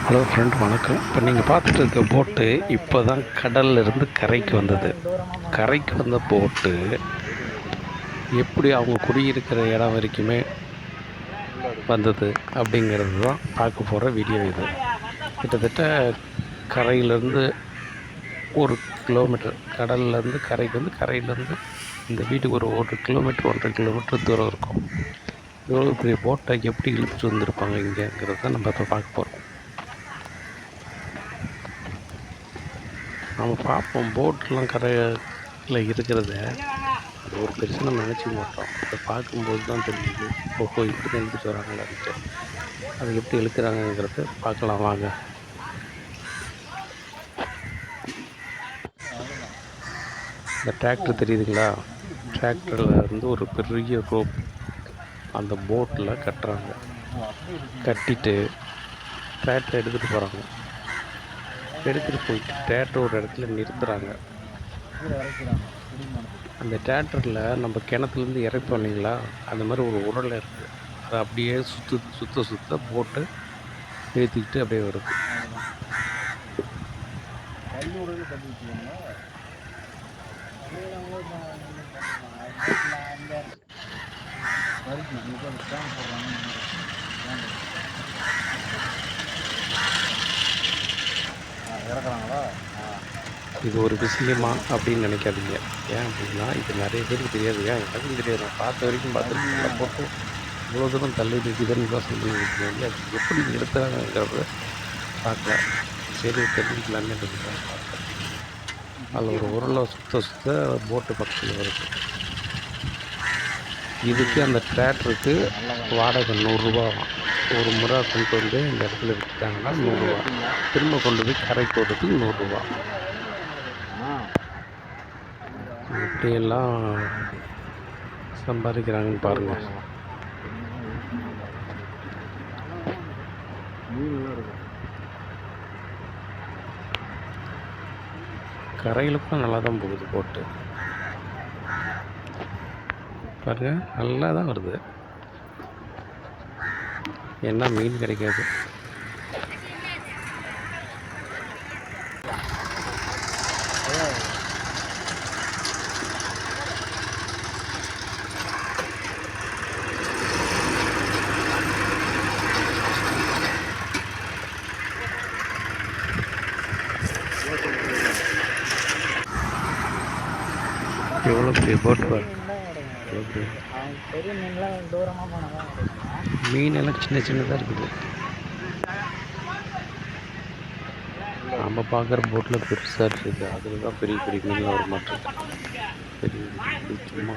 Hello friend, வணக்கம். இப்போ நீங்கள் பார்த்துட்டு இருக்க போட்டு இப்போ தான் கடல்லிருந்து கரைக்கு வந்தது. கரைக்கு வந்த போட்டு எப்படி அவங்க குடியிருக்கிற இடம் வரைக்குமே வந்தது அப்படிங்கிறது தான் பார்க்க போகிற வீடியோ இது. கிட்டத்தட்ட கரையிலேருந்து 1 கிலோமீட்டர், கடல்லேருந்து கரைக்கு வந்து கரையிலேருந்து இந்த வீட்டுக்கு ஒரு 1 கிலோமீட்டர் 1.5 கிலோமீட்டர் தூரம் இருக்கும். எவ்வளோ பெரிய போட்டை எப்படி இழுத்துட்டு வந்திருப்பாங்க இங்கேங்கிறத நம்ம இப்போ பார்க்க போகிறோம். நம்ம பார்ப்போம் போட்லாம் கரையில் இருக்கிறத, அது ஒரு பெருசாக நம்ம நினச்சிக்க மாட்டோம். அதை பார்க்கும்போது தான் தெரியுது, ஓஹோ இப்படி தான் இழுத்துட்டு வராங்களான்ட்டு. அதை எப்படி இழுக்கிறாங்கங்கிறத பார்க்கலாம் வாங்க. இந்த டிராக்டர் தெரியுதுங்களா? டிராக்டரில் இருந்து ஒரு பெரிய ரோப் அந்த போட்டில் கட்டுறாங்க. கட்டிட்டு டிராக்டரை எடுத்துகிட்டு போகிறாங்க. எடுத்துகிட்டு போயிட்டு டிராக்டர் ஒரு இடத்துல நிறுத்துகிறாங்க. அந்த டிராக்டரில் நம்ம கிணத்துலேருந்து இறப்போம் இல்லைங்களா, அந்த மாதிரி ஒரு உரலை இருக்குது. அதை அப்படியே சுற்ற போட்டு ஏற்றிக்கிட்டு அப்படியே வருது. இது ஒரு விஷயமா அப்படின்னு நினைக்காதீங்க. ஏன் அப்படின்னா, இது நிறைய பேருக்கு தெரியாது. ஏன் எனக்கும் தெரியாது. நான் பார்த்த வரைக்கும் பார்த்துருக்கேன். போட்டு இவ்வளோ தூரம் தள்ளி நிற்கிதுன்னு யோசனை பண்ணிக்கிட்டு வந்து அது எப்படி நிறுத்துறாங்கிறத பார்க்கல. சரி தெரிஞ்சுக்கலான்னு இருக்கேன். அதில் ஒரு உருளை சுற்ற போட்டு பக்கத்தில் வருது. இதுக்கு அந்த டிராக்டருக்கு வாடகை 100 ஒரு முறை கொண்டு வந்து இந்த இடத்துல விட்டுட்டாங்கன்னா 100. திரும்ப கொண்டு போய் கரைக்கு போடுறதுக்கு 100. இப்படியெல்லாம் சம்பாதிக்கிறாங்கன்னு பாருங்கள். கரையிலுக்கும் நல்லா தான் போகுது போட்டு பாருங்கள், நல்லா தான் வருது. என்ன மீன் கிடைக்காது. எவ்வளோ பெரிய போட்டு பாரு. மீன் எல்லாம் சின்ன சின்னதாக இருக்குது. நம்ம பார்க்குற போட்டில் பெருசாக இருக்குது. அதில் தான் பெரிய பெரிய மீன்லாம் வர மாட்டேங்குது. பெரிய சும்மா